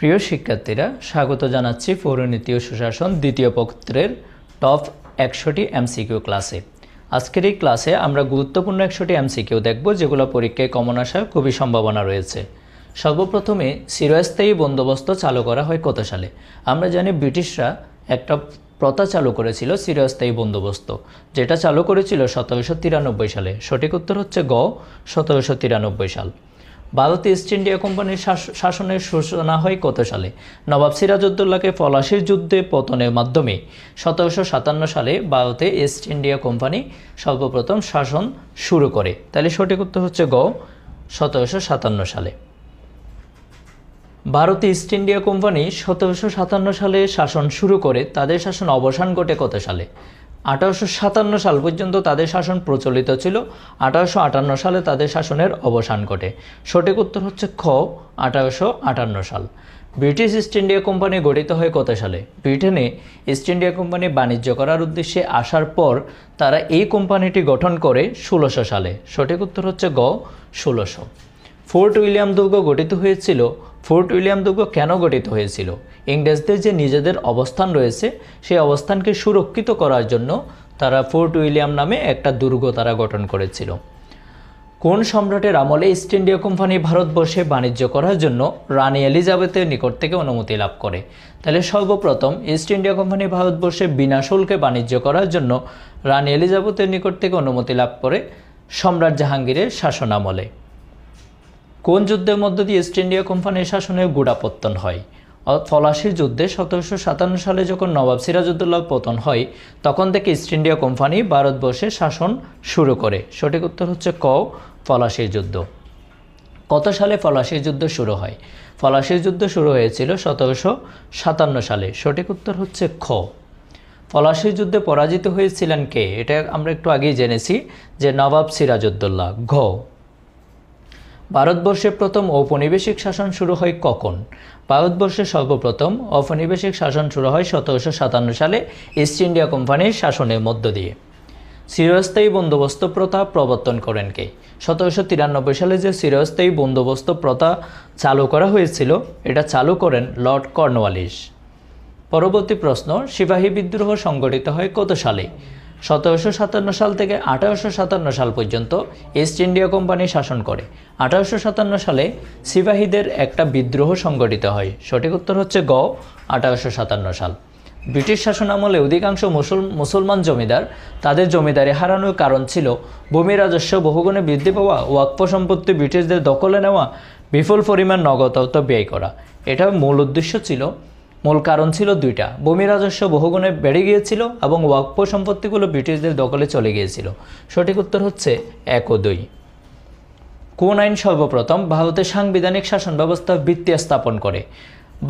প্রিয় শিক্ষার্থীরা, স্বাগত জানাচ্ছি পৌরনীতি ও সুশাসন দ্বিতীয় পত্রের টপ 100টি এমসিকিউ ক্লাসে। আজকের এই ক্লাসে আমরা গুরুত্বপূর্ণ 100টি এমসিকিউ দেখব, যেগুলো পরীক্ষায় কমন আসার খুবই সম্ভাবনা রয়েছে। সর্বপ্রথমে চিরস্থায়ী বন্দোবস্ত চালু করা হয় কত সালে? আমরা জানি ব্রিটিশরা একটা প্রথা চালু করেছিল চিরস্থায়ী বন্দোবস্ত, যেটা চালু করেছিল 1793 সালে। সঠিক উত্তর হচ্ছে গ, 1793 সাল। ভারতে ইস্ট ইন্ডিয়া কোম্পানির শাসনের সূচনা হয় কত সালে? নবাব সিরাজউদ্দৌলাকে পলাশির যুদ্ধে পতনের মাধ্যমে 1757 সালে ভারতে ইস্ট ইন্ডিয়া কোম্পানি সর্বপ্রথম শাসন শুরু করে। তাহলে সঠিক উত্তর হচ্ছে গ, 1757 সালে। ভারতে ইস্ট ইন্ডিয়া কোম্পানি 1757 সালে শাসন শুরু করে তাদের শাসন অবসান ঘটে কত সালে? 1857 সাল পর্যন্ত তাদের শাসন প্রচলিত ছিল। 1858 সালে তাদের শাসনের অবসান ঘটে। সঠিক উত্তর হচ্ছে খ, 1858 সাল। ব্রিটিশ ইস্ট ইন্ডিয়া কোম্পানি গঠিত হয় কত সালে? ব্রিটেনে ইস্ট ইন্ডিয়া কোম্পানি বাণিজ্য করার উদ্দেশ্যে আসার পর তারা এই কোম্পানিটি গঠন করে 1600 সালে। সঠিক উত্তর হচ্ছে গ, 1600। ফোর্ট উইলিয়াম দুর্গ গঠিত হয়েছিল। ফোর্ট উইলিয়াম দুর্গ কেন গঠিত হয়েছিল? ইংরেজদের যে নিজেদের অবস্থান রয়েছে, সেই অবস্থানকে সুরক্ষিত করার জন্য তারা ফোর্ট উইলিয়াম নামে একটা দুর্গ তারা গঠন করেছিল। কোন সম্রাটের আমলে ইস্ট ইন্ডিয়া কোম্পানি ভারতবর্ষে বাণিজ্য করার জন্য রানী এলিজাবেথের নিকট থেকে অনুমতি লাভ করে? তাহলে সর্বপ্রথম ইস্ট ইন্ডিয়া কোম্পানি ভারতবর্ষে বিনা শুল্কে বাণিজ্য করার জন্য রানী এলিজাবেথের নিকট থেকে অনুমতি লাভ করে সম্রাট জাহাঙ্গীরের শাসন আমলে। কোন যুদ্ধের মধ্য দিয়ে ইস্ট ইন্ডিয়া কোম্পানির শাসনের গোড়াপত্তন হয়? পলাশির যুদ্ধে 1757 সালে যখন নবাব সিরাজউদ্দৌলার পতন হয়, তখন থেকে ইস্ট ইন্ডিয়া কোম্পানি ভারতবর্ষে শাসন শুরু করে। সঠিক উত্তর হচ্ছে ক, পলাশির যুদ্ধ। কত সালে পলাশির যুদ্ধ শুরু হয়? পলাশির যুদ্ধ শুরু হয়েছিল 1757 সালে। সঠিক উত্তর হচ্ছে খ। পলাশির যুদ্ধে পরাজিত হয়েছিলেন কে? এটা আমরা একটু আগেই জেনেছি যে নবাব সিরাজউদ্দৌলা। ঘ। ভারতবর্ষে প্রথম ঔপনিবেশিক শাসন শুরু হয় কখন? ভারতবর্ষে সর্বপ্রথম ঔপনিবেশিক শাসন শুরু হয় 1757 সালে ইস্ট ইন্ডিয়া কোম্পানির শাসনের মধ্য দিয়ে। চিরস্থায়ী বন্দোবস্ত প্রথা প্রবর্তন করেন কে? 1793 সালে যে চিরস্থায়ী বন্দোবস্ত প্রথা চালু করা হয়েছিল, এটা চালু করেন লর্ড কর্নওয়ালিস। পরবর্তী প্রশ্ন, সিপাহী বিদ্রোহ সংগঠিত হয় কত সালে? 1757 সাল থেকে 1857 সাল পর্যন্ত ইস্ট ইন্ডিয়া কোম্পানি শাসন করে। 1857 সালে সিপাহীদের একটা বিদ্রোহ সংগঠিত হয়। সঠিক উত্তর হচ্ছে গ, 1857 সাল। ব্রিটিশ শাসন আমলে অধিকাংশ মুসলমান জমিদার তাদের জমিদারি হারানোর কারণ ছিল ভূমি রাজস্ব বহুগুণে বৃদ্ধি পাওয়া, ওয়াকফ সম্পত্তি ব্রিটিশদের দখলে নেওয়া, বিপুল পরিমাণ নগদ অর্থ ব্যয় করা। এটা মূল উদ্দেশ্য ছিল। মূল কারণ ছিল দুইটা: ভূমি রাজস্ব বহুগুণে বেড়ে গিয়েছিল এবং ওয়াকফ সম্পত্তিগুলো ব্রিটিশদের দখলে চলে গিয়েছিল। সঠিক উত্তর হচ্ছে 1 ও 2। কোন আইন সর্বপ্রথম ভারতের সাংবিধানিক শাসন ব্যবস্থার ভিত্তি স্থাপন করে?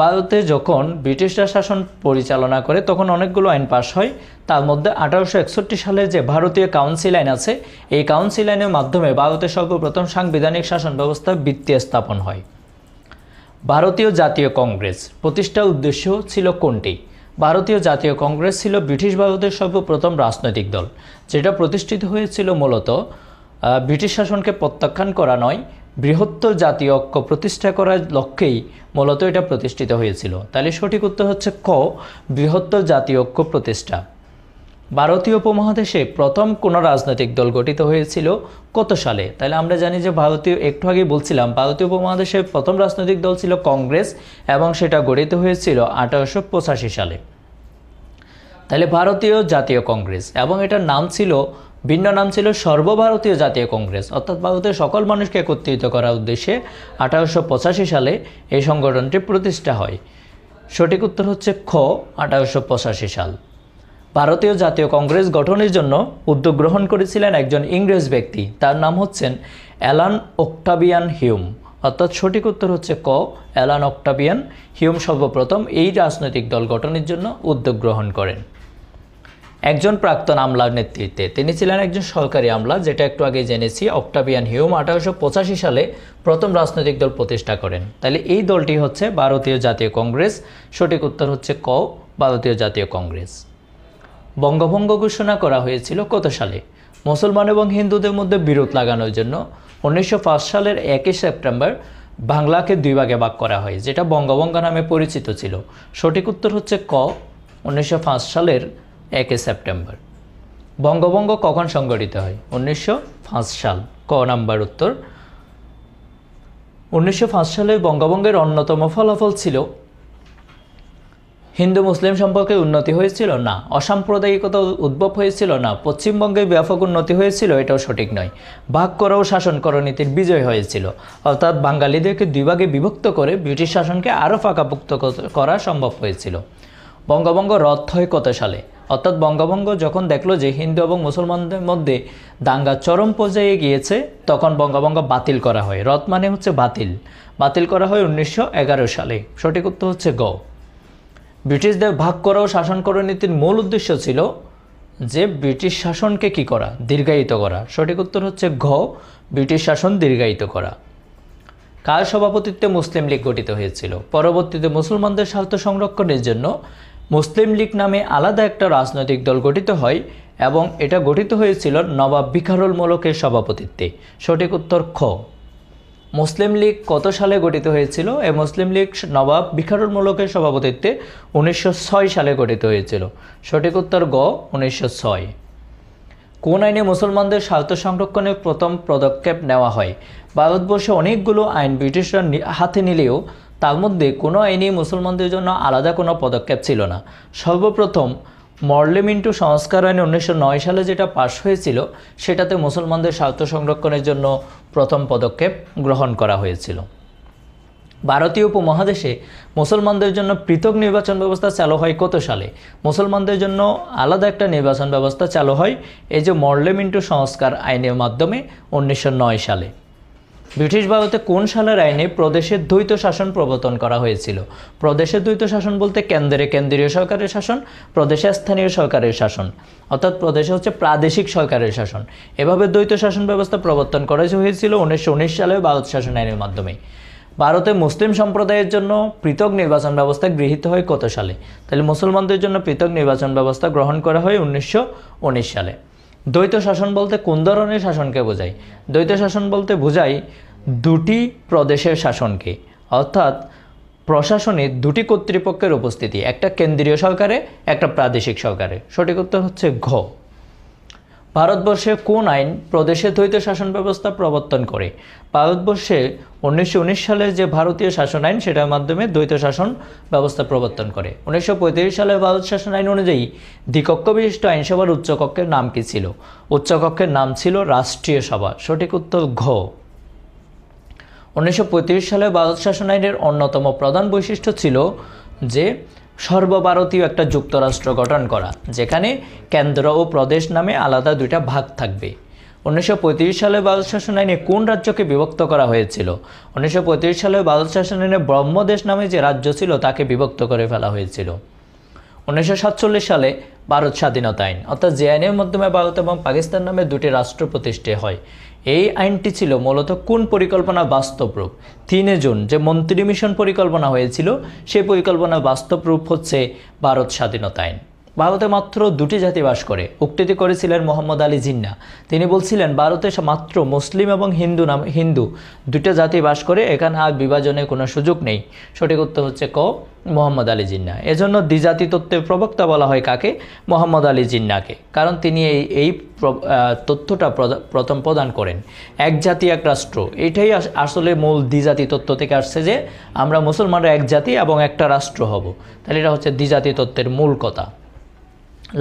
ভারতে যখন ব্রিটিশরা শাসন পরিচালনা করে, তখন অনেকগুলো আইন পাস হয়। তার মধ্যে 1861 সালে যে ভারতীয় কাউন্সিল আইন আছে, এই কাউন্সিল আইনের মাধ্যমে ভারতের সর্বপ্রথম সাংবিধানিক শাসন ব্যবস্থার ভিত্তি স্থাপন হয়। ভারতীয় জাতীয় কংগ্রেস প্রতিষ্ঠার উদ্দেশ্য ছিল কোনটি? ভারতীয় জাতীয় কংগ্রেস ছিল ব্রিটিশ ভারতের সর্বপ্রথম রাজনৈতিক দল, যেটা প্রতিষ্ঠিত হয়েছিল মূলত ব্রিটিশ শাসনকে প্রত্যাখ্যান করা নয়, বৃহত্তর জাতীয় ঐক্য প্রতিষ্ঠা করার লক্ষ্যেই মূলত এটা প্রতিষ্ঠিত হয়েছিল। তাহলে সঠিক উত্তর হচ্ছে ক, বৃহত্তর জাতীয় ঐক্য প্রতিষ্ঠা। ভারতীয় উপমহাদেশে প্রথম কোন রাজনৈতিক দল গঠিত হয়েছিল কত সালে? তাহলে আমরা জানি যে একটু আগে বলছিলাম, ভারতীয় উপমহাদেশের প্রথম রাজনৈতিক দল ছিল কংগ্রেস, এবং সেটা গঠিত হয়েছিল 1885 সালে। তাহলে ভারতীয় জাতীয় কংগ্রেস, এবং এটার নাম ছিল, ভিন্ন নাম ছিল সর্বভারতীয় জাতীয় কংগ্রেস, অর্থাৎ ভারতের সকল মানুষকে একত্রিত করার উদ্দেশ্যে 1885 সালে এই সংগঠনটি প্রতিষ্ঠা হয়। সঠিক উত্তর হচ্ছে খ, 1885 সাল। ভারতীয় জাতীয় কংগ্রেস গঠনের জন্য উদ্যোগ গ্রহণ করেছিলেন একজন ইংরেজ ব্যক্তি, তার নাম হচ্ছেন অ্যালান অক্টাভিয়ান হিউম। অর্থাৎ সঠিক উত্তর হচ্ছে ক, অ্যালান অক্টাভিয়ান হিউম সর্বপ্রথম এই রাজনৈতিক দল গঠনের জন্য উদ্যোগ গ্রহণ করেন। একজন প্রাক্তন আমলার নেতৃত্বে, তিনি ছিলেন একজন সরকারি আমলা, যেটা একটু আগে জেনেছি। অক্টাভিয়ান হিউম 1885 সালে প্রথম রাজনৈতিক দল প্রতিষ্ঠা করেন। তাহলে এই দলটি হচ্ছে ভারতীয় জাতীয় কংগ্রেস। সঠিক উত্তর হচ্ছে ক, ভারতীয় জাতীয় কংগ্রেস। বঙ্গভঙ্গ ঘোষণা করা হয়েছিল কত সালে? মুসলমান এবং হিন্দুদের মধ্যে বিরোধ লাগানোর জন্য 1905 সালের 1 সেপ্টেম্বর বাংলাকে দুই ভাগে ভাগ করা হয়, যেটা বঙ্গভঙ্গ নামে পরিচিত ছিল? সঠিক উত্তর হচ্ছে ক, 1905 সালের 1 সেপ্টেম্বর। বঙ্গভঙ্গ কখন সংগঠিত হয়? 1905 সাল, ক নাম্বার উত্তর। 1905 সালে বঙ্গভঙ্গের অন্যতম ফলাফল ছিল হিন্দু মুসলিম সম্পর্কে উন্নতি হয়েছিল? না। অসাম্প্রদায়িকতা উদ্ভব হয়েছিল? না। পশ্চিমবঙ্গে ব্যাপক উন্নতি হয়েছিল? এটাও সঠিক নয়। ভাগ করা ও শাসন করা নীতির বিজয় হয়েছিল, অর্থাৎ বাঙালিদেরকে দুই ভাগে বিভক্ত করে ব্রিটিশ শাসনকে আরও ফাঁকাপুক্ত করা সম্ভব হয়েছিল। বঙ্গভঙ্গ রদ হয় কত সালে? অর্থাৎ বঙ্গভঙ্গ যখন দেখলো যে হিন্দু এবং মুসলমানদের মধ্যে দাঙ্গা চরম পর্যায়ে গিয়েছে, তখন বঙ্গভঙ্গ বাতিল করা হয়। রদ মানে হচ্ছে বাতিল। বাতিল করা হয় 1911 সালে। সঠিক উত্তর হচ্ছে গ। ব্রিটিশদের ভাগ করা ও শাসন করা নীতির মূল উদ্দেশ্য ছিল যে ব্রিটিশ শাসনকে কি করা? দীর্ঘায়িত করা। সঠিক উত্তর হচ্ছে ঘ, ব্রিটিশ শাসন দীর্ঘায়িত করা। কার সভাপতিত্বে মুসলিম লীগ গঠিত হয়েছিল? পরবর্তীতে মুসলমানদের স্বার্থ সংরক্ষণের জন্য মুসলিম লীগ নামে আলাদা একটা রাজনৈতিক দল গঠিত হয় এবং এটা গঠিত হয়েছিল নবাব ভিকারুল মুলকের সভাপতিত্বে। সঠিক উত্তর খ। মুসলিম লীগ কত সালে গঠিত হয়েছিল? এই মুসলিম লীগ নবাব ভিকারুল মুলকের সভাপতিত্বে 1906 সালে গঠিত হয়েছিল। সঠিক উত্তর গ, 1906। কোন আইনে মুসলমানদের স্বার্থ সংরক্ষণে প্রথম পদক্ষেপ নেওয়া হয়? ভারতবর্ষে অনেকগুলো আইন ব্রিটিশরা হাতে নিলেও তার মধ্যে কোনো আইনেই মুসলমানদের জন্য আলাদা কোনো পদক্ষেপ ছিল না। সর্বপ্রথম মরলে মিন্টু সংস্কার আইন 1909 সালে যেটা পাশ হয়েছিল, সেটাতে মুসলমানদের স্বার্থ সংরক্ষণের জন্য প্রথম পদক্ষেপ গ্রহণ করা হয়েছিল। ভারতীয় উপমহাদেশে মুসলমানদের জন্য পৃথক নির্বাচন ব্যবস্থা চালু হয় কত সালে? মুসলমানদের জন্য আলাদা একটা নির্বাচন ব্যবস্থা চালু হয় এই যে মরলে মিন্টু সংস্কার আইনের মাধ্যমে 1909 সালে। ব্রিটিশ ভারতে কোন সালের আইনে প্রদেশের দ্বৈত শাসন প্রবর্তন করা হয়েছিল? প্রদেশের দ্বৈত শাসন বলতে কেন্দ্রে কেন্দ্রীয় সরকারের শাসন, প্রদেশে স্থানীয় সরকারের শাসন, অর্থাৎ প্রদেশে হচ্ছে প্রাদেশিক সরকারের শাসন। এভাবে দ্বৈত শাসন ব্যবস্থা প্রবর্তন করা হয়েছিল 1919 সালে ভারত শাসন আইনের মাধ্যমে। ভারতে মুসলিম সম্প্রদায়ের জন্য পৃথক নির্বাচন ব্যবস্থা গৃহীত হয় কত সালে? তাহলে মুসলমানদের জন্য পৃথক নির্বাচন ব্যবস্থা গ্রহণ করা হয় 1919 সালে। দ্বৈত শাসন বলতে কোন ধরনের শাসনকে বোঝায়? দ্বৈত শাসন বলতে বোঝায় দুটি প্রদেশের শাসনকে, অর্থাৎ প্রশাসনে দুটি কর্তৃপক্ষের উপস্থিতি, একটা কেন্দ্রীয় সরকারে, একটা প্রাদেশিক সরকারে। সঠিক উত্তর হচ্ছে ঘ। ভারতবর্ষে কোন আইন প্রদেশে দ্বৈত শাসন ব্যবস্থা প্রবর্তন করে? ভারতবর্ষে 1919 সালের যে ভারতীয় শাসন আইন, সেটার মাধ্যমে দ্বৈত শাসন ব্যবস্থা প্রবর্তন করে। 1935 সালের ভারত শাসন আইন অনুযায়ী দ্বিকক্ষ বিশিষ্ট আইনসভার উচ্চকক্ষের নাম কি ছিল? উচ্চকক্ষের নাম ছিল রাষ্ট্রীয় সভা। সঠিক উত্তর ঘ। 1935 সালে ভারত শাসন আইনের অন্যতম প্রধান বৈশিষ্ট্য ছিল যে সর্বভারতীয় একটা যুক্তরাষ্ট্র গঠন করা, যেখানে কেন্দ্র ও প্রদেশ নামে আলাদা দুইটা ভাগ থাকবে। 1935 সালে ভারত শাসন আইনে কোন রাজ্যকে বিভক্ত করা হয়েছিল? 1935 সালে ভারত শাসন আইনে ব্রহ্মদেশ নামে যে রাজ্য ছিল তাকে বিভক্ত করে ফেলা হয়েছিল। 1947 সালে ভারত স্বাধীনতা আইন, অর্থাৎ যে আইনের মাধ্যমে ভারত এবং পাকিস্তান নামে দুটি রাষ্ট্র প্রতিষ্ঠা হয়, এই আইনটি ছিল মূলত কোন পরিকল্পনা বাস্তব রূপ? 3 জুন যে মন্ত্রী মিশন পরিকল্পনা হয়েছিল, সেই পরিকল্পনার বাস্তব রূপ হচ্ছে ভারত স্বাধীনতা আইন। ভারতে মাত্র দুটি জাতি বাস করে, উক্তিটি করেছিলেন মোহাম্মদ আলী জিন্নাহ। তিনি বলছিলেন ভারতে মাত্র মুসলিম এবং হিন্দু দুটো জাতি বাস করে, এখানে আর বিভাজনের কোনো সুযোগ নেই। সঠিক উত্তর হচ্ছে ক, মোহাম্মদ আলী জিন্নাহ। এজন্য দ্বিজাতি তত্ত্বের প্রবক্তা বলা হয় কাকে? মোহাম্মদ আলী জিন্নাহকে, কারণ তিনি এই তথ্যটা প্রথম প্রদান করেন। এক জাতি এক রাষ্ট্র, এটাই আসলে মূল দ্বিজাতি তত্ত্ব থেকে আসছে যে আমরা মুসলমানরা এক জাতি এবং একটা রাষ্ট্র হব। তাহলে এটা হচ্ছে দ্বিজাতি তত্ত্বের মূল কথা।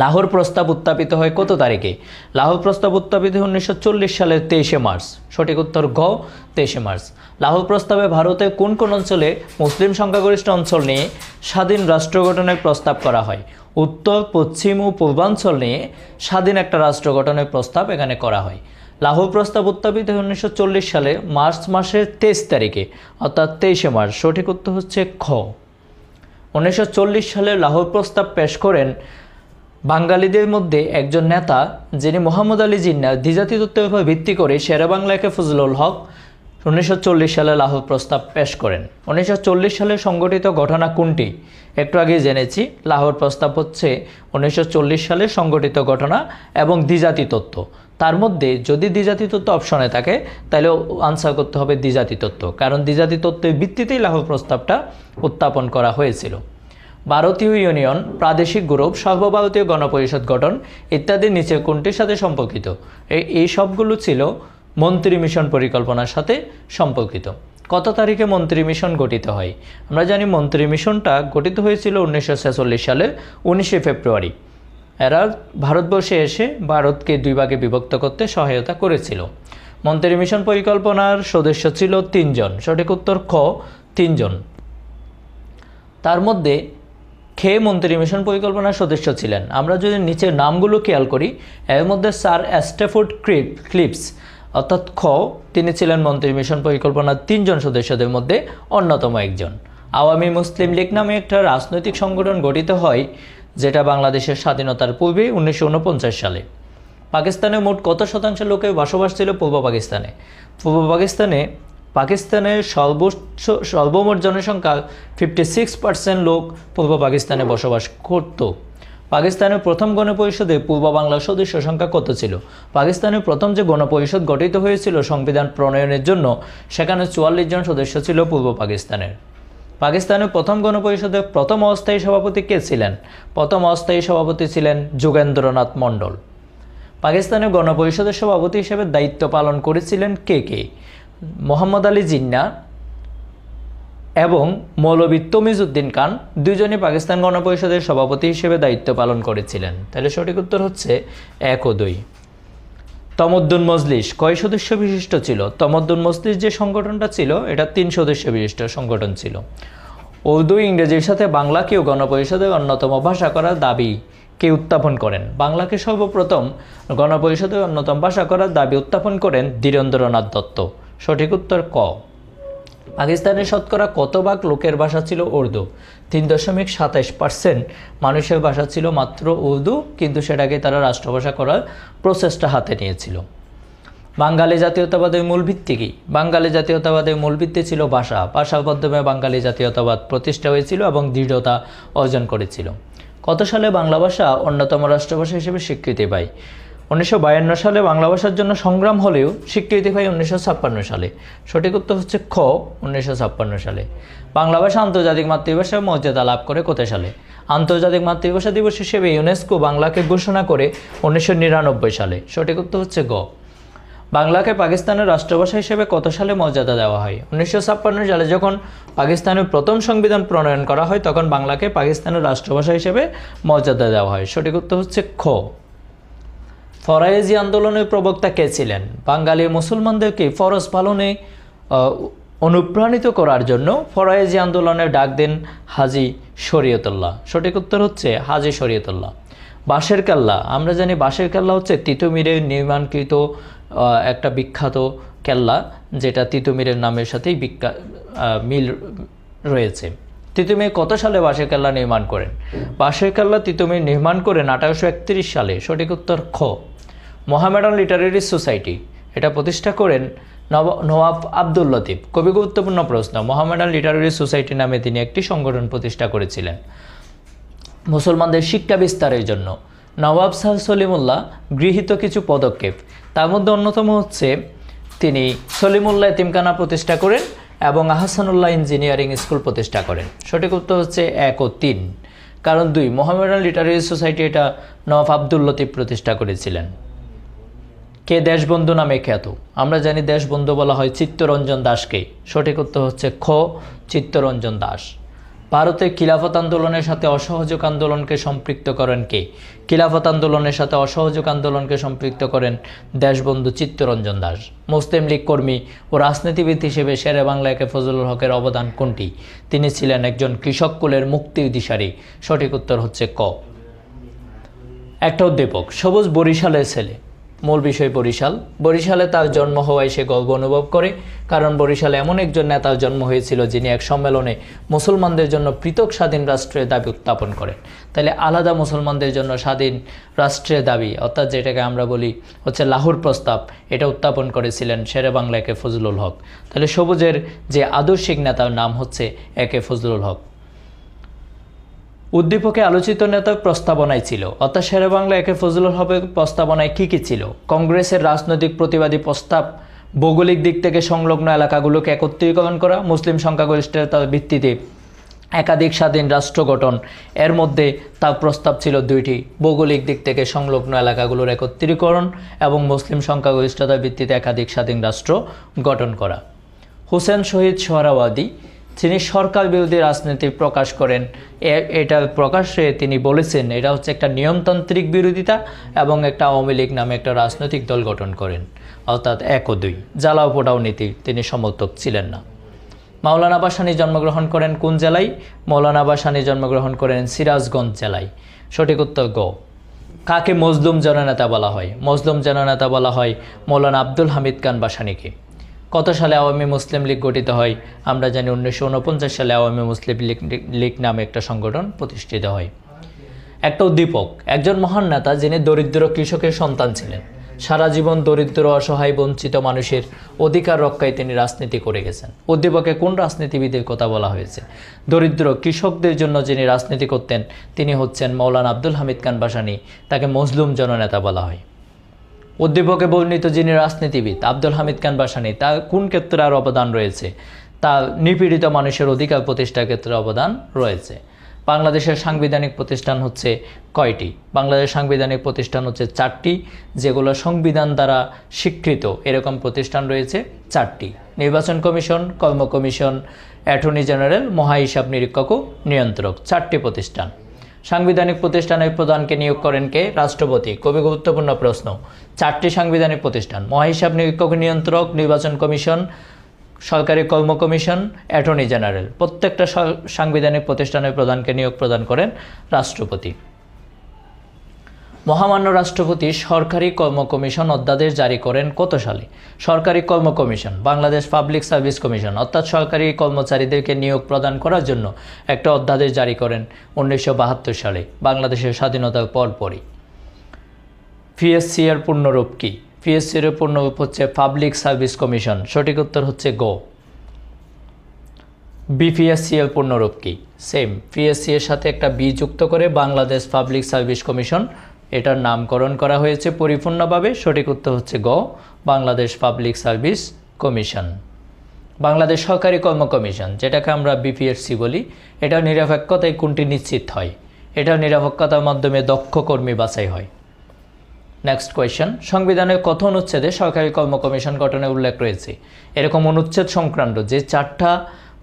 লাহোর প্রস্তাব উত্থাপিত হয় কত তারিখে? লাহোর প্রস্তাব উত্থাপিত 1940 সালের 23 মার্চ। সঠিক উত্তর ঘ, 23 মার্চ। লাহোর প্রস্তাবে ভারতের কোন কোন অঞ্চলে মুসলিম সংখ্যাগরিষ্ঠ অঞ্চল নিয়ে স্বাধীন রাষ্ট্র গঠনের প্রস্তাব করা হয়? উত্তর, পশ্চিম ও পূর্বাঞ্চল নিয়ে স্বাধীন একটা রাষ্ট্র গঠনের প্রস্তাব এখানে করা হয়। লাহোর প্রস্তাব উত্থাপিত 1940 সালে মার্চ মাসের 23 তারিখে, অর্থাৎ 23 মার্চ। সঠিক উত্তর হচ্ছে খ। 1940 সালে লাহোর প্রস্তাব পেশ করেন বাঙালিদের মধ্যে একজন নেতা, যিনি মোহাম্মদ আলী জিন্নাহ। দ্বিজাতি তত্ত্বের উপর ভিত্তি করে শেরেবাংলাকে ফজলুল হক 1940 সালে লাহোর প্রস্তাব পেশ করেন। 1940 সালে সংগঠিত ঘটনা কোনটি? একটু আগে জেনেছি, লাহোর প্রস্তাব হচ্ছে 1940 সালে সংগঠিত ঘটনা এবং দ্বিজাতি তত্ত্ব। তার মধ্যে যদি দ্বিজাতি তত্ত্ব অপশনে থাকে তাহলে আনসার করতে হবে দ্বিজাতি তত্ত্ব, কারণ দ্বিজাতি তত্ত্বের ভিত্তিতেই লাহোর প্রস্তাবটা উত্থাপন করা হয়েছিল। ভারতীয় ইউনিয়ন, প্রাদেশিক গ্রুপ, সর্বভারতীয় গণপরিষদ গঠন ইত্যাদি নিচে কোনটির সাথে সম্পর্কিত? এই সবগুলো ছিল মন্ত্রী মিশন পরিকল্পনার সাথে সম্পর্কিত। কত তারিখে মন্ত্রী মিশন গঠিত হয়? আমরা জানি মন্ত্রী মিশনটা গঠিত হয়েছিল 1946 সালের 19 ফেব্রুয়ারি। এরা ভারতবর্ষে এসে ভারতকে দুই ভাগে বিভক্ত করতে সহায়তা করেছিল। মন্ত্রী মিশন পরিকল্পনার সদস্য ছিল 3 জন। সঠিক উত্তর খ, 3 জন। তার মধ্যে খে মন্ত্রী মিশন পরিকল্পনার সদস্য ছিলেন। আমরা যদি নিচের নামগুলো খেয়াল করি, এর মধ্যে স্যার স্ট্যাফোর্ড ক্লিপস অর্থাৎ খ, তিনি ছিলেন মন্ত্রী মিশন পরিকল্পনার 3 জন সদস্যদের মধ্যে অন্যতম একজন। আওয়ামী মুসলিম লীগ নামে একটা রাজনৈতিক সংগঠন গঠিত হয়, যেটা বাংলাদেশের স্বাধীনতার পূর্বে 1949 সালে। পাকিস্তানে মোট কত শতাংশ লোকের বসবাস ছিল পূর্ব পাকিস্তানে? পূর্ব পাকিস্তানের সর্বমোট জনসংখ্যা 56% লোক পূর্ব পাকিস্তানে বসবাস করত। পাকিস্তানের প্রথম গণপরিষদে পূর্ব বাংলার সদস্য সংখ্যা কত ছিল? পাকিস্তানের প্রথম যে গণপরিষদ গঠিত হয়েছিল সংবিধান প্রণয়নের জন্য, সেখানে 44 জন সদস্য ছিল পূর্ব পাকিস্তানের। পাকিস্তানের প্রথম গণপরিষদের প্রথম অস্থায়ী সভাপতি কে ছিলেন? প্রথম অস্থায়ী সভাপতি ছিলেন যোগেন্দ্রনাথ মণ্ডল। পাকিস্তানের গণপরিষদের সভাপতি হিসেবে দায়িত্ব পালন করেছিলেন কে? মোহাম্মদ আলী জিন্নাহ এবং মৌলভী তমিজউদ্দিন খান, দুজনই পাকিস্তান গণপরিষদের সভাপতি হিসেবে দায়িত্ব পালন করেছিলেন। তাহলে সঠিক উত্তর হচ্ছে 1 ও 2। তমদ্দুন মজলিস কয় সদস্য বিশিষ্ট ছিল? তমদ্দুন মজলিস যে সংগঠনটা ছিল, এটা 3 সদস্য বিশিষ্ট সংগঠন ছিল। উর্দু ইংরেজির সাথে বাংলাকেও গণপরিষদের অন্যতম ভাষা করার দাবি কে উত্থাপন করেন? বাংলাকে সর্বপ্রথম গণপরিষদের অন্যতম ভাষা করার দাবি উত্থাপন করেন ধীরেন্দ্রনাথ দত্ত। সঠিক উত্তর ক। পাকিস্তানের শতকরা কত ভাগ লোকের ভাষা ছিল উর্দু? 3.27% মানুষের ভাষা ছিল মাত্র উর্দু, কিন্তু সেটাকে তারা রাষ্ট্রভাষা করার প্রচেষ্টা হাতে নিয়েছিল। বাঙালি জাতীয়তাবাদের মূল ভিত্তি কি? বাঙালি জাতীয়তাবাদের মূল ভিত্তি ছিল ভাষা। ভাষার মাধ্যমে বাঙালি জাতীয়তাবাদ প্রতিষ্ঠা হয়েছিল এবং দৃঢ়তা অর্জন করেছিল। কত সালে বাংলা ভাষা অন্যতম রাষ্ট্রভাষা হিসেবে স্বীকৃতি পায়? 1952 সালে বাংলা ভাষার জন্য সংগ্রাম হলেও স্বীকৃতি পায় 1956 সালে। সঠিক উত্তর হচ্ছে খ, 1956 সালে। বাংলা ভাষা আন্তর্জাতিক মাতৃভাষার মর্যাদা লাভ করে কত সালে? আন্তর্জাতিক মাতৃভাষা দিবস হিসেবে ইউনেস্কো বাংলাকে ঘোষণা করে 1999 সালে। সঠিক উত্তর হচ্ছে গ। বাংলাকে পাকিস্তানের রাষ্ট্রভাষা হিসেবে কত সালে মর্যাদা দেওয়া হয়? 1956 সালে যখন পাকিস্তানের প্রথম সংবিধান প্রণয়ন করা হয়, তখন বাংলাকে পাকিস্তানের রাষ্ট্রভাষা হিসেবে মর্যাদা দেওয়া হয়। সঠিক উত্তর হচ্ছে খ। ফরায়েজি আন্দোলনের প্রবক্তা কে ছিলেন? বাঙালি মুসলমানদেরকে ফরজ পালনে অনুপ্রাণিত করার জন্য ফরায়েজি আন্দোলনের ডাক দেন হাজী শরীয়তুল্লাহ। সঠিক উত্তর হচ্ছে হাজী শরীয়তুল্লাহ। বাঁশের কেল্লা, আমরা জানি বাঁশের কেল্লা হচ্ছে তিতুমিরের নির্মাণকৃত একটা বিখ্যাত কেল্লা, যেটা তিতুমিরের নামের সাথেই মিল রয়েছে। তিতুমির কত সালে বাঁশের কেল্লা নির্মাণ করেন? বাঁশের কেল্লা তিতুমির নির্মাণ করেন 1831 সালে। সঠিক উত্তর খ। মোহামেডান লিটারেরি সোসাইটি, এটা প্রতিষ্ঠা করেন নওয়াব আব্দুল লতিফ। খুবই গুরুত্বপূর্ণ প্রশ্ন। মোহামেডান লিটারেরি সোসাইটি নামে তিনি একটি সংগঠন প্রতিষ্ঠা করেছিলেন মুসলমানদের শিক্ষা বিস্তারের জন্য। নওয়াব শাহ সলিমুল্লাহ গৃহীত কিছু পদক্ষেপ, তার মধ্যে অন্যতম হচ্ছে তিনি সলিমুল্লাহ এতিমখানা প্রতিষ্ঠা করেন এবং আহসানুল্লাহ ইঞ্জিনিয়ারিং স্কুল প্রতিষ্ঠা করেন। সঠিক উত্তর হচ্ছে 1 ও 3। কারণ 2, মোহামেডান লিটারেরি সোসাইটি এটা নওয়াব আব্দুল লতিফ প্রতিষ্ঠা করেছিলেন। কে দেশবন্ধু নামে খ্যাত? আমরা জানি দেশবন্ধু বলা হয় চিত্তরঞ্জন দাসকে। সঠিক উত্তর হচ্ছে খ, চিত্তরঞ্জন দাস। ভারতের খিলাফত আন্দোলনের সাথে অসহযোগ আন্দোলনকে সম্পৃক্ত করেন কে? খিলাফত আন্দোলনের সাথে অসহযোগ আন্দোলনকে সম্পৃক্ত করেন দেশবন্ধু চিত্তরঞ্জন দাস। মুসলিম লীগ কর্মী ও রাজনীতিবিদ হিসেবে শেরে বাংলা একে ফজলুল হকের অবদান কোনটি? তিনি ছিলেন একজন কৃষক কুলের মুক্তির দিশারি। সঠিক উত্তর হচ্ছে ক। একটা উদ্দীপক, সবুজ বরিশালের ছেলে। মূল বিষয় বরিশাল। বরিশালে তার জন্ম হওয়ায় সে গর্ব অনুভব করে, কারণ বরিশালে এমন একজন নেতার জন্ম হয়েছিল যিনি এক সম্মেলনে মুসলমানদের জন্য পৃথক স্বাধীন রাষ্ট্রের দাবি উত্থাপন করেন। তাহলে আলাদা মুসলমানদের জন্য স্বাধীন রাষ্ট্রের দাবি, অর্থাৎ যেটাকে আমরা বলি হচ্ছে লাহোর প্রস্তাব, এটা উত্থাপন করেছিলেন শেরে বাংলা একে ফজলুল হক। তাহলে সবুজের যে আদর্শিক নেতার নাম হচ্ছে একে ফজলুল হক। উদ্দীপকে আলোচিত নেতার প্রস্তাবনায় ছিল, অর্থাৎ শেরেবাংলা একে ফজলুল হকের প্রস্তাবনায় কী কী ছিল? কংগ্রেসের রাজনৈতিক প্রতিবাদী প্রস্তাব, ভৌগোলিক দিক থেকে সংলগ্ন এলাকাগুলোকে একত্রীকরণ করা, মুসলিম সংখ্যাগরিষ্ঠতার ভিত্তিতে একাধিক স্বাধীন রাষ্ট্র গঠন। এর মধ্যে তার প্রস্তাব ছিল দুইটি, ভৌগোলিক দিক থেকে সংলগ্ন এলাকাগুলোর একত্রীকরণ এবং মুসলিম সংখ্যাগরিষ্ঠতার ভিত্তিতে একাধিক স্বাধীন রাষ্ট্র গঠন করা। হোসেন শহীদ সোহরাওয়ার্দী তিনি সরকার বিরোধী রাজনীতি প্রকাশ করেন। এটা প্রকাশ্যে তিনি বলেছেন এটা হচ্ছে একটা নিয়মতান্ত্রিক বিরোধিতা এবং একটা আওয়ামী লীগ নামে একটা রাজনৈতিক দল গঠন করেন, অর্থাৎ 1 ও 2 জ্বালাও পোড়াও নীতি তিনি সমর্থক ছিলেন না। মাওলানা ভাসানী জন্মগ্রহণ করেন কোন জেলায়? মাওলানা ভাসানী জন্মগ্রহণ করেন সিরাজগঞ্জ জেলায়। সঠিক উত্তর গ। কাকে মজলুম জননেতা বলা হয়? মজলুম জননেতা বলা হয় মৌলানা আব্দুল হামিদ খান ভাসানীকে। কত সালে আওয়ামী মুসলিম লীগ গঠিত হয়? আমরা জানি 1949 সালে আওয়ামী মুসলিম লীগ নামে একটা সংগঠন প্রতিষ্ঠিত হয়। একটা উদ্দীপক, একজন মহান নেতা যিনি দরিদ্র কৃষকের সন্তান ছিলেন, সারা জীবন দরিদ্র অসহায় বঞ্চিত মানুষের অধিকার রক্ষায় তিনি রাজনীতি করে গেছেন। উদ্দীপকে কোন রাজনীতিবিদের কথা বলা হয়েছে? দরিদ্র কৃষকদের জন্য যিনি রাজনীতি করতেন তিনি হচ্ছেন মৌলানা আব্দুল হামিদ খান ভাসানী, তাকে মজলুম জননেতা বলা হয়। উদ্দীপকে বর্ণিত যিনি রাজনীতিবিদ আব্দুল হামিদ খান ভাসানী, তার কোন ক্ষেত্রে আর অবদান রয়েছে? তার নিপীড়িত মানুষের অধিকার প্রতিষ্ঠার ক্ষেত্রে অবদান রয়েছে। বাংলাদেশের সাংবিধানিক প্রতিষ্ঠান হচ্ছে কয়টি? বাংলাদেশ সাংবিধানিক প্রতিষ্ঠান হচ্ছে 4টি, যেগুলো সংবিধান দ্বারা স্বীকৃত এরকম প্রতিষ্ঠান রয়েছে 4টি। নির্বাচন কমিশন, কর্ম কমিশন, অ্যাটর্নি জেনারেল, মহাহিসাব নিরীক্ষক ও নিয়ন্ত্রক, 4টি প্রতিষ্ঠান। সাংবিধানিক প্রতিষ্ঠানের প্রধানকে নিয়োগ করেন কে? রাষ্ট্রপতি। খুবই গুরুত্বপূর্ণ প্রশ্ন। 4টি সাংবিধানিক প্রতিষ্ঠান, মহাহিসাব নিরীক্ষক নিয়ন্ত্রক, নির্বাচন কমিশন, সরকারি কর্ম কমিশন, অ্যাটর্নি জেনারেল, প্রত্যেকটা সাংবিধানিক প্রতিষ্ঠানের প্রধানকে নিয়োগ প্রদান করেন রাষ্ট্রপতি। মহামান্য রাষ্ট্রপতি সরকারি কর্ম কমিশন অধ্যাদেশ জারি করেন কত সালে? সরকারি কর্ম commission, Bangladesh public service commission, অর্থাৎ সরকারি কর্মচারীদেরকে নিয়োগ প্রদান করার জন্য একটা অধ্যাদেশ জারি করেন 1972 সালে, বাংলাদেশের স্বাধীনতার পরপরই। পিএসসি এর পূর্ণরূপ কি? পিএসসি এর পূর্ণরূপ হচ্ছে পাবলিক সার্ভিস কমিশন। সঠিক উত্তর হচ্ছে গ। বিপিএসসি এর পূর্ণরূপ কি? সেম, পিএসসি এর সাথে একটা বি যুক্ত করে বাংলাদেশ পাবলিক সার্ভিস কমিশন এটার নামকরণ করা হয়েছে পরিপূর্ণভাবে। সঠিক উত্তর হচ্ছে গ, Bangladesh public service commission. Bangladesh সরকারি কর্ম কমিশন, যেটাকে আমরা বিপিএসসি বলি, এটা নিরপেক্ষতায় কোনটি নিশ্চিত হয়? এটা নিরপেক্ষতার মাধ্যমে দক্ষ কর্মী বাছাই হয়। নেক্সট কোয়েশ্চেন, সংবিধানের কত অনুচ্ছেদে সরকারি কর্ম কমিশন গঠনের উল্লেখ রয়েছে? এরকম অনুচ্ছেদ সংক্রান্ত যে 4টা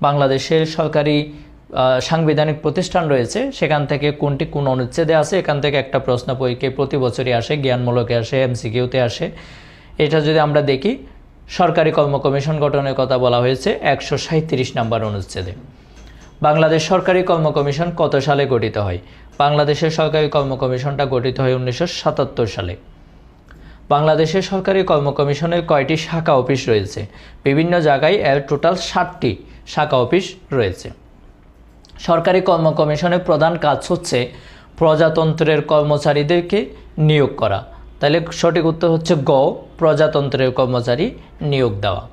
বাংলাদেশের সরকারি সাংবিধানিক প্রতিষ্ঠান রয়েছে সেখান থেকে কোনটি কোন অনুচ্ছেদে আছে, এখান থেকে একটা প্রশ্ন পরীক্ষায় প্রতি বছরই আসে, জ্ঞানমূলকে আসে, এমসিকিউতে আসে। এটা যদি আমরা দেখি, সরকারি কর্ম কমিশন গঠনের কথা বলা হয়েছে 137 নম্বর অনুচ্ছেদে। বাংলাদেশ সরকারি কর্ম কমিশন কত সালে গঠিত হয়? বাংলাদেশের সরকারি কর্ম কমিশনটা গঠিত হয় 1977 সালে। বাংলাদেশের সরকারি কর্ম কমিশনের কয়টি শাখা অফিস রয়েছে? বিভিন্ন জায়গায় এর টোটাল 7টি শাখা অফিস রয়েছে। সরকারি কর্ম কমিশনের প্রধান কাজ হচ্ছে প্রজাতন্ত্রের কর্মচারীদেরকে নিয়োগ করা। তাহলে সঠিক উত্তর হচ্ছে গ, প্রজাতন্ত্রের কর্মচারী নিয়োগ দেওয়া।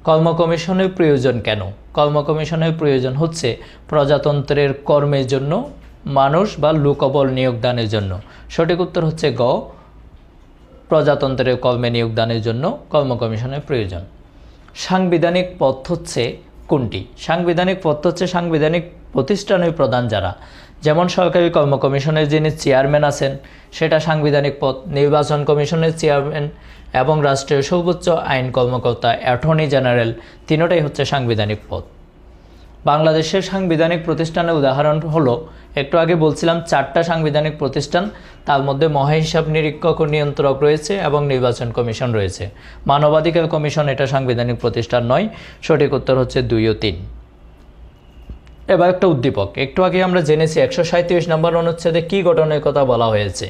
কর্ম কমিশনের প্রয়োজন কেন? কর্ম কমিশনের প্রয়োজন হচ্ছে প্রজাতন্ত্রের কর্মের জন্য, মানুষ বা লোকবল নিয়োগদানের জন্য। সঠিক উত্তর হচ্ছে গ, প্রজাতন্ত্রের কর্মে নিয়োগদানের জন্য কর্ম কমিশনের প্রয়োজন। সাংবিধানিক পদ হচ্ছে কোনটি? সাংবিধানিক পদ হচ্ছে সাংবিধানিক প্রতিষ্ঠানের প্রধান যারা, যেমন সরকারি কর্ম কমিশনের যিনি চেয়ারম্যান আছেন সেটা সাংবিধানিক পদ, নির্বাচন কমিশনের চেয়ারম্যান এবং রাষ্ট্রের সর্বোচ্চ আইন কর্মকর্তা অ্যাটর্নি জেনারেল, তিনটাই হচ্ছে সাংবিধানিক পদ। বাংলাদেশের সাংবিধানিক প্রতিষ্ঠানের উদাহরণ হলো, একটু আগে বলছিলাম 4টা সাংবিধানিক প্রতিষ্ঠান, তার মধ্যে মহাহিসাব নিরীক্ষক ও নিয়ন্ত্রক রয়েছে এবং নির্বাচন কমিশন রয়েছে। মানবাধিকার কমিশন এটা সাংবিধানিক প্রতিষ্ঠান নয়। সঠিক উত্তর হচ্ছে 2 ও 3। এবার একটা উদ্দীপক, একটু আগে আমরা জেনেছি 137 নম্বর অনুচ্ছেদে কি গঠনের কথা বলা হয়েছে।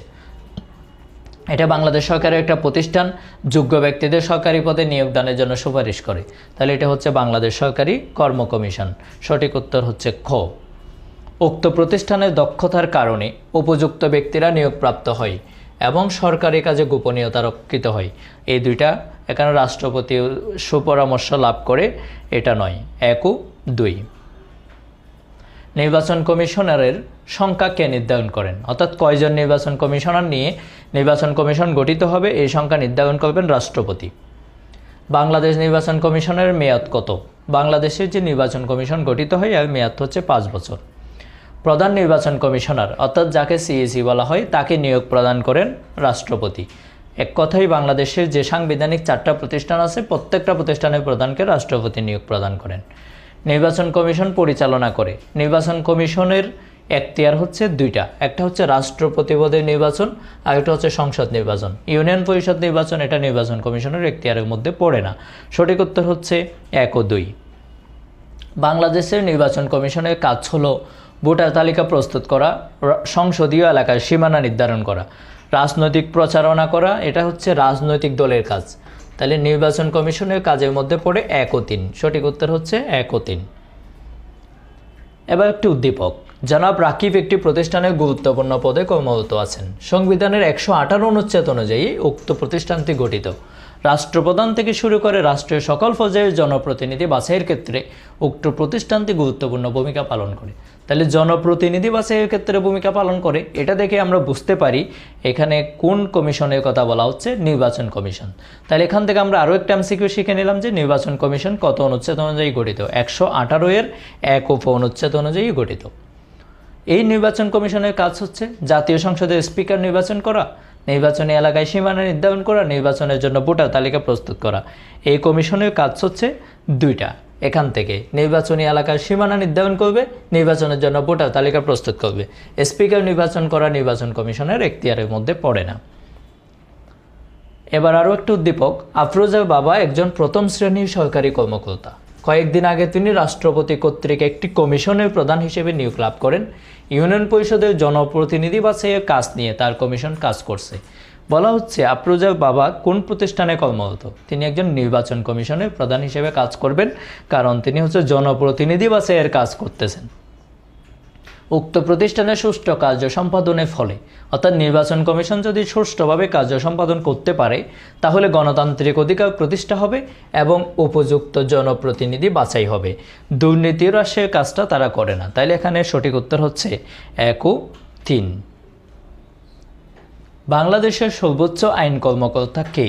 এটা বাংলাদেশ সরকারের একটা প্রতিষ্ঠান যোগ্য ব্যক্তিদের সরকারি পদে নিয়োগদানের জন্য সুপারিশ করে। তাহলে এটা হচ্ছে বাংলাদেশ সরকারি কর্ম কমিশন। সঠিক উত্তর হচ্ছে খ। উক্ত প্রতিষ্ঠানের দক্ষতার কারণে উপযুক্ত ব্যক্তিরা নিয়োগপ্রাপ্ত হয় এবং সরকারি কাজে গোপনীয়তা রক্ষিত হয়। এই দুইটা এখানে রাষ্ট্রপতি সুপরামর্শ লাভ করে, এটা নয়। 1 ও 2। নির্বাচন কমিশনারের সংখ্যা কে নির্ধারণ করেন, অর্থাৎ কয়জন নির্বাচন কমিশনার নিয়ে নির্বাচন কমিশন গঠিত হবে এই সংখ্যা নির্ধারণ করবেন রাষ্ট্রপতি। বাংলাদেশ নির্বাচন কমিশনের মেয়াদ কত? বাংলাদেশের যে নির্বাচন কমিশন গঠিত হয় এর মেয়াদ হচ্ছে 5 বছর। প্রধান নির্বাচন কমিশনার অর্থাৎ যাকে সিএসি বলা হয় তাকে নিয়োগ প্রদান করেন রাষ্ট্রপতি। এক কথায় বাংলাদেশের যে সাংবিধানিক 4টা প্রতিষ্ঠান আছে প্রত্যেকটা প্রতিষ্ঠানের প্রধানকে রাষ্ট্রপতি নিয়োগ প্রদান করেন। নির্বাচন কমিশন পরিচালনা করে। নির্বাচন কমিশনের এখতিয়ার হচ্ছে 2টা, একটা হচ্ছে রাষ্ট্রপতি পদের নির্বাচন আর একটা হচ্ছে সংসদ নির্বাচন। ইউনিয়ন পরিষদ নির্বাচন এটা নির্বাচন কমিশনের এখতিয়ারের মধ্যে পড়ে না। সঠিক উত্তর হচ্ছে 1 ও 2। বাংলাদেশের নির্বাচন কমিশনের কাজ হলো ভোটার তালিকা প্রস্তুত করা, সংসদীয় এলাকার সীমানা নির্ধারণ করা, রাজনৈতিক প্রচারণা করা, এটা হচ্ছে রাজনৈতিক দলের কাজ। তাহলে নির্বাচন কমিশনের কাজের মধ্যে পড়ে 1 ও 3। সঠিক উত্তর হচ্ছে 1 ও 3। এবার একটি উদ্দীপক। জনাব রাকিব একটি প্রতিষ্ঠানের গুরুত্বপূর্ণ পদে কর্মরত আছেন। সংবিধানের 118 অনুচ্ছেদ অনুযায়ী উক্ত প্রতিষ্ঠানটি গঠিত। রাষ্ট্রপ্রধান থেকে শুরু করে রাষ্ট্রের সকল পর্যায়ের জনপ্রতিনিধি বাছাইয়ের ক্ষেত্রে উক্ত প্রতিষ্ঠানটি গুরুত্বপূর্ণ ভূমিকা পালন করে। তাহলে জনপ্রতিনিধি বাছাইয়ের ক্ষেত্রে ভূমিকা পালন করে, এটা দেখে আমরা বুঝতে পারি এখানে কোন কমিশনের কথা বলা হচ্ছে, নির্বাচন কমিশন। তাহলে এখান থেকে আমরা আরও একটা এমসিকিউ শিখে নিলাম যে নির্বাচন কমিশন কত অনুচ্ছেদ অনুযায়ী গঠিত? 118 এর 1 উপ অনুচ্ছেদ অনুযায়ী গঠিত। এই নির্বাচন কমিশনের কাজ হচ্ছে জাতীয় সংসদের স্পিকার নির্বাচন করা, নির্বাচনী এলাকায় সীমানা নির্ধারণ করা, নির্বাচনের জন্য ভোটার তালিকা প্রস্তুত করা। এই কমিশনের কাজ হচ্ছে 2টা। এখান থেকে নির্বাচনী এলাকার সীমানা নির্ধারণ করবে, নির্বাচনের জন্য ভোটার তালিকা প্রস্তুত করবে। স্পিকার নির্বাচন করা নির্বাচন কমিশনের এখতিয়ারের মধ্যে পড়ে না। এবার আরও একটি উদ্দীপক। আফরোজার বাবা একজন প্রথম শ্রেণীর সরকারি কর্মকর্তা। কয়েকদিন আগে তিনি রাষ্ট্রপতি কর্তৃক একটি কমিশনের প্রধান হিসেবে নিয়োগ লাভ করেন। ইউনিয়ন পরিষদের জনপ্রতিনিধি বাছাইয়ের কাজ নিয়ে তার কমিশন কাজ করছে। বলা হচ্ছে আফরোজার বাবা কোন প্রতিষ্ঠানে কর্মরত? তিনি একজন নির্বাচন কমিশনের প্রধান হিসেবে কাজ করবেন, কারণ তিনি হচ্ছে জনপ্রতিনিধি বাছাইয়ের কাজ করতেছেন। উক্ত প্রতিষ্ঠানের সুষ্ঠু কার্য সম্পাদনের ফলে, অর্থাৎ নির্বাচন কমিশন যদি সুষ্ঠুভাবে কার্য সম্পাদন করতে পারে তাহলে গণতান্ত্রিক অধিকার প্রতিষ্ঠা হবে এবং উপযুক্ত জনপ্রতিনিধি বাছাই হবে। দুর্নীতির হ্রাসের কাজটা তারা করে না। তাইলে এখানে সঠিক উত্তর হচ্ছে 1 ও 3। বাংলাদেশের সর্বোচ্চ আইন কর্মকর্তা কে?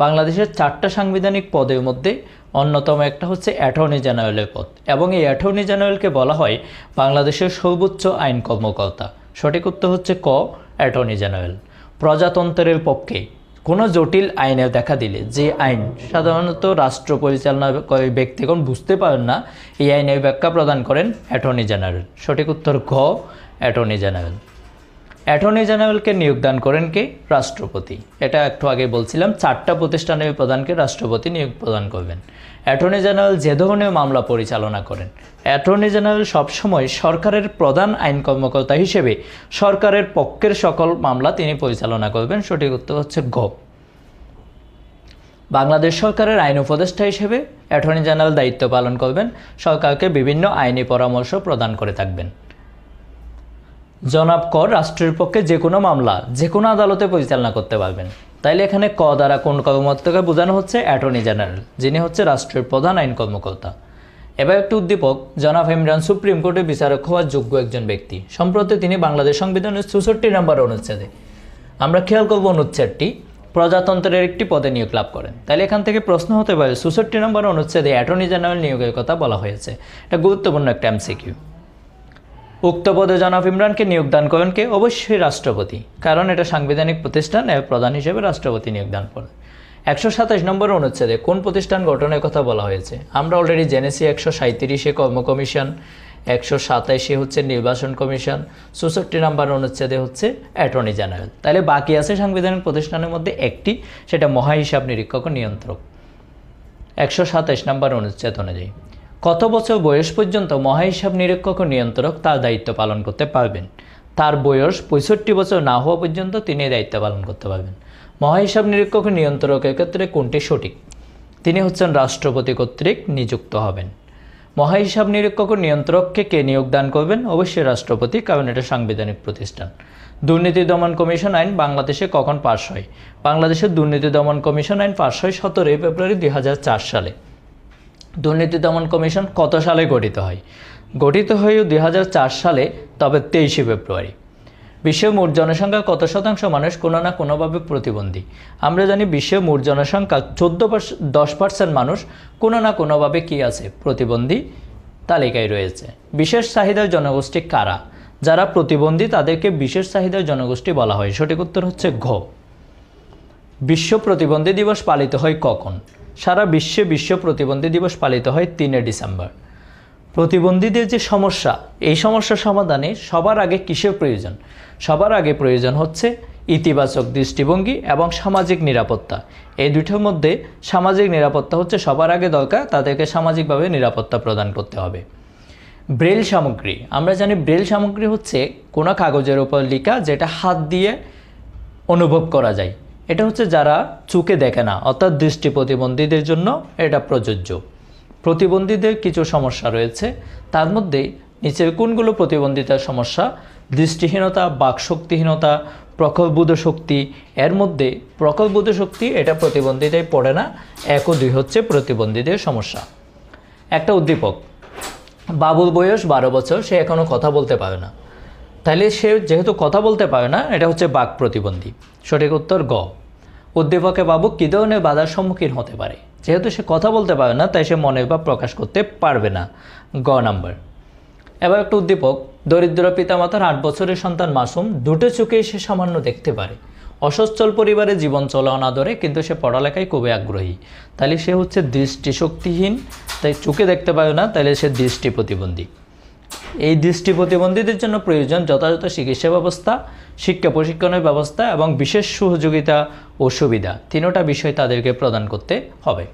বাংলাদেশের 4টা সাংবিধানিক পদের মধ্যে অন্যতম একটা হচ্ছে অ্যাটর্নি জেনারেলের পদ, এবং এই অ্যাটর্নি জেনারেলকে বলা হয় বাংলাদেশের সর্বোচ্চ আইন কর্মকর্তা। সঠিক উত্তর হচ্ছে ক, অ্যাটর্নি জেনারেল। প্রজাতন্ত্রের পক্ষে কোনো জটিল আইনের দেখা দিলে, যে আইন সাধারণত রাষ্ট্র পরিচালনা করে ব্যক্তিগণ বুঝতে পারেন না, এই আইনের ব্যাখ্যা প্রদান করেন অ্যাটর্নি জেনারেল। সঠিক উত্তর ঘ, অ্যাটর্নি জেনারেল। অ্যাটর্নি জেনারেলকে নিয়োগদান করেন কে? রাষ্ট্রপতি। এটা একটু আগে বলছিলাম 4টা প্রতিষ্ঠানের প্রধানকে রাষ্ট্রপতি নিয়োগ প্রদান করবেন। অ্যাটর্নি জেনারেল যে ধরনের মামলা পরিচালনা করেন, অ্যাটর্নি জেনারেল সবসময় সরকারের প্রধান আইন কর্মকর্তা হিসেবে সরকারের পক্ষের সকল মামলা তিনি পরিচালনা করবেন। সঠিক উত্তর হচ্ছে গ। বাংলাদেশ সরকারের আইন উপদেষ্টা হিসেবে অ্যাটর্নি জেনারেল দায়িত্ব পালন করবেন, সরকারকে বিভিন্ন আইনি পরামর্শ প্রদান করে থাকবেন। জনাব কর রাষ্ট্রের পক্ষে যে কোনো মামলা যে কোনো আদালতে পরিচালনা করতে পারবেন। তাইলে এখানে ক দ্বারা কোন কর্মকর্তাকে বোঝানো হচ্ছে? অ্যাটর্নি জেনারেল, যিনি হচ্ছে রাষ্ট্রের প্রধান আইন কর্মকর্তা। এবার একটি উদ্দীপক। জনাব ইমরান সুপ্রিম কোর্টের বিচারক হওয়ার যোগ্য একজন ব্যক্তি। সম্প্রতি তিনি বাংলাদেশ সংবিধানের 64 নম্বর অনুচ্ছেদে, আমরা খেয়াল করব অনুচ্ছেদটি, প্রজাতন্ত্রের একটি পদে নিয়োগ লাভ করেন। তাহলে এখান থেকে প্রশ্ন হতে পারে 64 নম্বর অনুচ্ছেদে অ্যাটর্নি জেনারেল নিয়োগের কথা বলা হয়েছে। এটা গুরুত্বপূর্ণ একটা এমসিকিউ। উক্ত পদে জনাব ইমরানকে নিয়োগদান করেন কে? অবশ্যই রাষ্ট্রপতি, কারণ এটা সাংবিধানিক প্রতিষ্ঠান, এর প্রধান হিসেবে রাষ্ট্রপতি নিয়োগদান করেন। 127 নম্বর অনুচ্ছেদে কোন প্রতিষ্ঠান গঠনের কথা বলা হয়েছে? আমরা অলরেডি জেনেছি 137-এ কর্ম কমিশন, 127-এ হচ্ছে নির্বাচন কমিশন, 64 নম্বর অনুচ্ছেদে হচ্ছে অ্যাটর্নি জেনারেল। তাহলে বাকি আছে সাংবিধানিক প্রতিষ্ঠানের মধ্যে একটি, সেটা মহাহিসাব নিরীক্ষক ও নিয়ন্ত্রক। 127 নম্বর অনুচ্ছেদ অনুযায়ী কত বছর বয়স পর্যন্ত মহাহিসাব নিরীক্ষক ও নিয়ন্ত্রক তার দায়িত্ব পালন করতে পারবেন? তার বয়স 65 বছর না হওয়া পর্যন্ত তিনি দায়িত্ব পালন করতে পারবেন। মহাহিসাব নিরীক্ষক ও নিয়ন্ত্রকের ক্ষেত্রে কোনটি সঠিক? তিনি হচ্ছেন রাষ্ট্রপতি কর্তৃক নিযুক্ত হবেন। মহাহিসাব নিরীক্ষক ও নিয়ন্ত্রককে কে নিয়োগদান করবেন? অবশ্যই রাষ্ট্রপতি, কারণ এটা সাংবিধানিক প্রতিষ্ঠান। দুর্নীতি দমন কমিশন আইন বাংলাদেশে কখন পাস হয়? বাংলাদেশের দুর্নীতি দমন কমিশন আইন পাস হয় 17 ফেব্রুয়ারি 2004 সালে। দুর্নীতি দমন কমিশন কত সালে গঠিত হয়? গঠিত হয় 2004 সালে, তবে 23 ফেব্রুয়ারি। বিশ্বের মোট জনসংখ্যা কত শতাংশ মানুষ কোনো না কোনোভাবে প্রতিবন্ধী? আমরা জানি বিশ্বের মোট জনসংখ্যা 10% মানুষ কোনো না কোনোভাবে কি আছে, প্রতিবন্ধী তালিকায় রয়েছে। বিশেষ চাহিদার জনগোষ্ঠী কারা? যারা প্রতিবন্ধী তাদেরকে বিশেষ চাহিদার জনগোষ্ঠী বলা হয়। সঠিক উত্তর হচ্ছে ঘ। বিশ্ব প্রতিবন্ধী দিবস পালিত হয় কখন? সারা বিশ্বে বিশ্ব প্রতিবন্ধী দিবস পালিত হয় 3 ডিসেম্বর। প্রতিবন্ধীদের যে সমস্যা, এই সমস্যা সমাধানে সবার আগে কিসের প্রয়োজন? সবার আগে প্রয়োজন হচ্ছে ইতিবাচক দৃষ্টিভঙ্গি এবং সামাজিক নিরাপত্তা। এই দুটোর মধ্যে সামাজিক নিরাপত্তা হচ্ছে সবার আগে দরকার, তাদেরকে সামাজিকভাবে নিরাপত্তা প্রদান করতে হবে। ব্রেল সামগ্রী, আমরা জানি ব্রেল সামগ্রী হচ্ছে কোনো কাগজের উপর লেখা যেটা হাত দিয়ে অনুভব করা যায়। এটা হচ্ছে যারা চোখে দেখে না, অর্থাৎ দৃষ্টি প্রতিবন্ধীদের জন্য এটা প্রযোজ্য। প্রতিবন্ধীদের কিছু সমস্যা রয়েছে, তার মধ্যে নিচের কোনগুলো প্রতিবন্ধিতার সমস্যা? দৃষ্টিহীনতা, বাকশক্তিহীনতা, প্রখরবোধ শক্তি। এর মধ্যে প্রখরবোধ শক্তি এটা প্রতিবন্ধিতায় পড়ে না, 1 ও 2 হচ্ছে প্রতিবন্ধীদের সমস্যা। একটা উদ্দীপক, বাবুর বয়স 12 বছর, সে এখনও কথা বলতে পারে না। তাহলে সে যেহেতু কথা বলতে পারে না, এটা হচ্ছে বাক প্রতিবন্ধী। সঠিক উত্তর গ। উদ্দীপকে বাবু কী ধরনের বাধার সম্মুখীন হতে পারে? যেহেতু সে কথা বলতে পারে না, তাই সে মনের ভাব প্রকাশ করতে পারবে না, গ নাম্বার। এবার একটা উদ্দীপক, দরিদ্র পিতামাতার 8 বছরের সন্তান মাসুম, দুটো চোখেই সে সামান্য দেখতে পারে। অসচ্ছল পরিবারে জীবন চলে অনাদরে, কিন্তু সে পড়ালেখায় খুবই আগ্রহী। তাহলে সে হচ্ছে দৃষ্টিশক্তিহীন, তাই চোখে দেখতে পারে না, তাহলে সে দৃষ্টি প্রতিবন্ধী। এই দৃষ্টি প্রতিবন্ধীদের জন্য প্রয়োজন যথাযথ চিকিৎসা ব্যবস্থা, শিক্ষা প্রশিক্ষণের ব্যবস্থা এবং বিশেষ সহযোগিতা ও সুবিধা। 3টা বিষয় তাদেরকে প্রদান করতে হবে।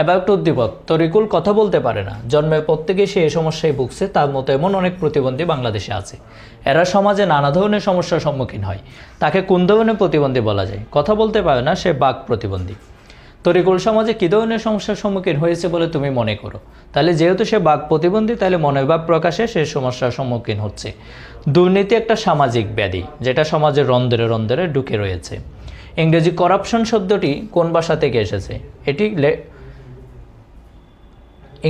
এবার একটা উদ্দীপক, তরিকুল কথা বলতে পারে না, জন্মের পর থেকে সে এই সমস্যায় ভুগছে। তার মতো এমন অনেক প্রতিবন্ধী বাংলাদেশে আছে। এরা সমাজে নানা ধরনের সমস্যার সম্মুখীন হয়। তাকে কোন ধরনের প্রতিবন্ধী বলা যায়? কথা বলতে পারে না, সে বাক প্রতিবন্ধী। তরিকুল সমাজে কী ধরনের সমস্যার সম্মুখীন হয়েছে বলে তুমি মনে করো? তাহলে যেহেতু সে বাক প্রতিবন্ধী, তাহলে মনের ভাব প্রকাশে সে সমস্যার সম্মুখীন হচ্ছে। দুর্নীতি একটা সামাজিক ব্যাধি, যেটা সমাজের রন্ধ্রে রন্ধ্রে ঢুকে রয়েছে। ইংরেজি করাপশন শব্দটি কোন ভাষা থেকে এসেছে?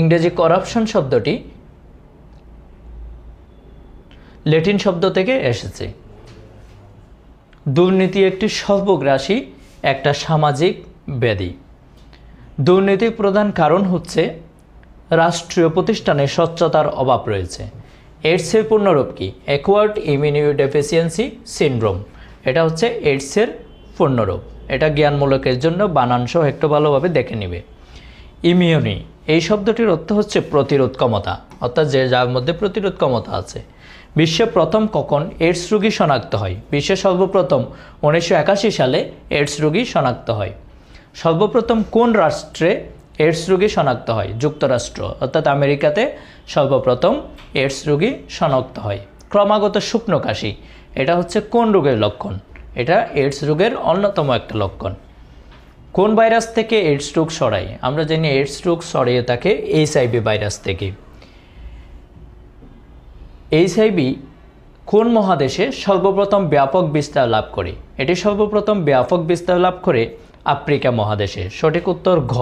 ইংরেজি করাপশন শব্দটি ল্যাটিন শব্দ থেকে এসেছে। দুর্নীতি একটি সর্বগ্রাসী একটা সামাজিক ব্যাধি। দুর্নীতির প্রধান কারণ হচ্ছে রাষ্ট্রীয় প্রতিষ্ঠানে স্বচ্ছতার অভাব রয়েছে। এইডসের পূর্ণরূপ কি? Acquired immunodeficiency syndrome. এটা হচ্ছে এইডসের পূর্ণরূপ। এটা জ্ঞানমূলকের জন্য বানানসহ একটু ভালোভাবে দেখে নেবে। ইমিউনি, এই শব্দটির অর্থ হচ্ছে প্রতিরোধ ক্ষমতা, অর্থাৎ যার মধ্যে প্রতিরোধ ক্ষমতা আছে। বিশ্বে প্রথম কখন এইডস রোগী শনাক্ত হয়? বিশ্বে সর্বপ্রথম 1981 সালে এইডস রোগী শনাক্ত হয়। সর্বপ্রথম কোন রাষ্ট্রে এইডস রোগী শনাক্ত হয়? যুক্তরাষ্ট্র, অর্থাৎ আমেরিকাতে সর্বপ্রথম এইডস রোগী শনাক্ত হয়। ক্রমাগত শুকনো কাশি, এটা হচ্ছে কোন রোগের লক্ষণ? এটা এইডস রোগের অন্যতম একটা লক্ষণ। কোন ভাইরাস থেকে এইডস রোগ ছড়ায়? আমরা জানি এইডস রোগ ছড়িয়ে থাকে HIV ভাইরাস থেকে। HIV কোন মহাদেশে সর্বপ্রথম ব্যাপক বিস্তার লাভ করে? এটি সর্বপ্রথম ব্যাপক বিস্তার লাভ করে আফ্রিকা মহাদেশে। সঠিক উত্তর ঘ।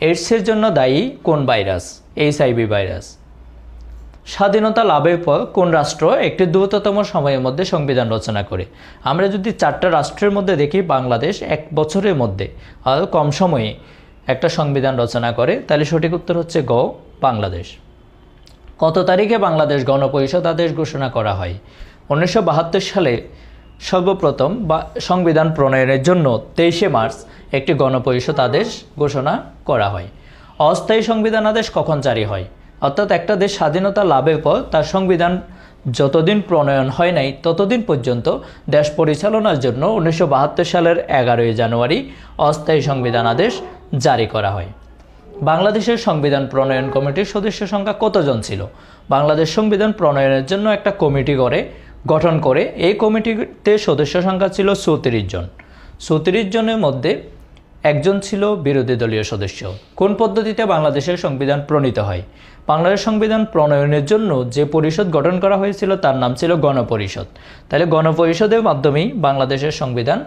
এইডসের জন্য দায়ী কোন ভাইরাস? HIV virus. স্বাধীনতা লাভের পর কোন রাষ্ট্র একটি দ্রুততম সময়ের মধ্যে সংবিধান রচনা করে? আমরা যদি 4টা রাষ্ট্রের মধ্যে দেখি, বাংলাদেশ 1 বছরের মধ্যে আর কম সময়ে একটা সংবিধান রচনা করে, তাহলে সঠিক উত্তর হচ্ছে গ, বাংলাদেশ। কত তারিখে বাংলাদেশ গণপরিষদ আদেশ ঘোষণা করা হয়? 1972 সালে সর্বপ্রথম সংবিধান প্রণয়নের জন্য 23 মার্চ একটি গণপরিষদ আদেশ ঘোষণা করা হয়। অস্থায়ী সংবিধান আদেশ কখন জারি হয়? অর্থাৎ একটা দেশ স্বাধীনতা লাভের পর তার সংবিধান যতদিন প্রণয়ন হয় নাই ততদিন পর্যন্ত দেশ পরিচালনার জন্য 1972 সালের 11 জানুয়ারি অস্থায়ী সংবিধান আদেশ জারি করা হয়। বাংলাদেশের সংবিধান প্রণয়ন কমিটির সদস্য সংখ্যা কতজন ছিল? বাংলাদেশ সংবিধান প্রণয়নের জন্য একটা কমিটি গঠন করে, এই কমিটিতে সদস্য সংখ্যা ছিল 34 জন। 34 জনের মধ্যে একজন ছিল বিরোধী দলীয় সদস্য। কোন পদ্ধতিতে বাংলাদেশের সংবিধান প্রণীত হয়? বাংলাদেশ সংবিধান প্রণয়নের জন্য যে পরিষদ গঠন করা হয়েছিল তার নাম ছিল গণপরিষদ। তাহলে গণপরিষদের মাধ্যমেই বাংলাদেশের সংবিধান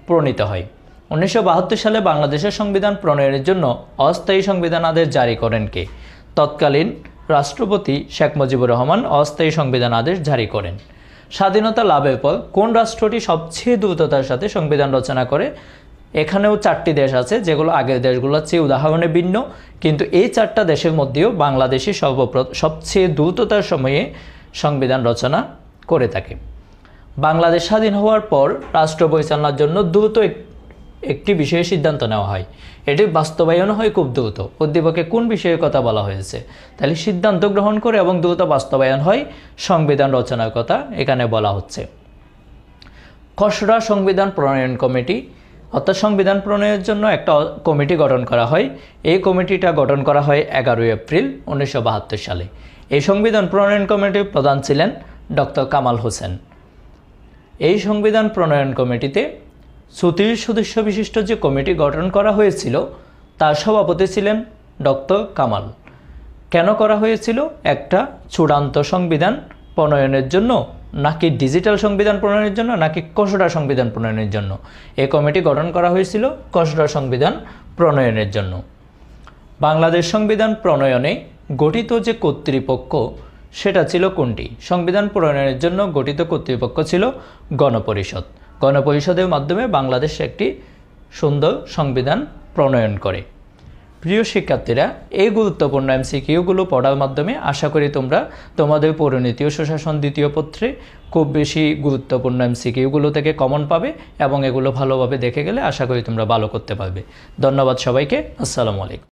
প্রণীত হয়। 1972 সালে বাংলাদেশের সংবিধান প্রণয়নের জন্য অস্থায়ী সংবিধান আদেশ জারি করেন কে? তৎকালীন রাষ্ট্রপতি শেখ মুজিবুর রহমান অস্থায়ী সংবিধান আদেশ জারি করেন। স্বাধীনতা লাভের পর কোন রাষ্ট্রটি সবচেয়ে দ্রুততার সাথে সংবিধান রচনা করে? এখানেও 4টি দেশ আছে যেগুলো আগের দেশগুলোর চেয়ে উদাহরণে ভিন্ন, কিন্তু এই 4টা দেশের মধ্যেও বাংলাদেশই সবচেয়ে দ্রুততার সময়ে সংবিধান রচনা করে থাকে। বাংলাদেশ স্বাধীন হওয়ার পর রাষ্ট্র পরিচালনার জন্য দ্রুত একটি বিষয়ে সিদ্ধান্ত নেওয়া হয়, এটির বাস্তবায়ন হয় খুব দ্রুত। উদ্দীপকে কোন বিষয়ের কথা বলা হয়েছে? তাহলে সিদ্ধান্ত গ্রহণ করে এবং দ্রুত বাস্তবায়ন হয় সংবিধান রচনার কথা এখানে বলা হচ্ছে। খসড়া সংবিধান প্রণয়ন কমিটি, অর্থাৎ সংবিধান প্রণয়নের জন্য একটা কমিটি গঠন করা হয়। এই কমিটিটা গঠন করা হয় 11 এপ্রিল 1972 সালে। এই সংবিধান প্রণয়ন কমিটির প্রধান ছিলেন ডক্টর কামাল হোসেন। এই সংবিধান প্রণয়ন কমিটিতে 34 সদস্য বিশিষ্ট যে কমিটি গঠন করা হয়েছিল তার সভাপতি ছিলেন ডক্টর কামাল। কেন করা হয়েছিল? একটা চূড়ান্ত সংবিধান প্রণয়নের জন্য, নাকি ডিজিটাল সংবিধান প্রণয়নের জন্য, নাকি খসড়া সংবিধান প্রণয়নের জন্য? এই কমিটি গঠন করা হয়েছিল খসড়া সংবিধান প্রণয়নের জন্য। বাংলাদেশ সংবিধান প্রণয়নে গঠিত যে কর্তৃপক্ষ সেটা ছিল কোনটি? সংবিধান প্রণয়নের জন্য গঠিত কর্তৃপক্ষ ছিল গণপরিষদ। গণপরিষদের মাধ্যমে বাংলাদেশ একটি সুন্দর সংবিধান প্রণয়ন করে। প্রিয় শিক্ষার্থীরা, এই গুরুত্বপূর্ণ এমসিকিউগুলো পড়ার মাধ্যমে আশা করি তোমরা তোমাদের পরিণতি ও সুশাসন দ্বিতীয় পত্রে খুব বেশি গুরুত্বপূর্ণ এমসিকিউগুলো থেকে কমন পাবে এবং এগুলো ভালোভাবে দেখে গেলে আশা করি তোমরা ভালো করতে পারবে। ধন্যবাদ সবাইকে। আসসালামু আলাইকুম।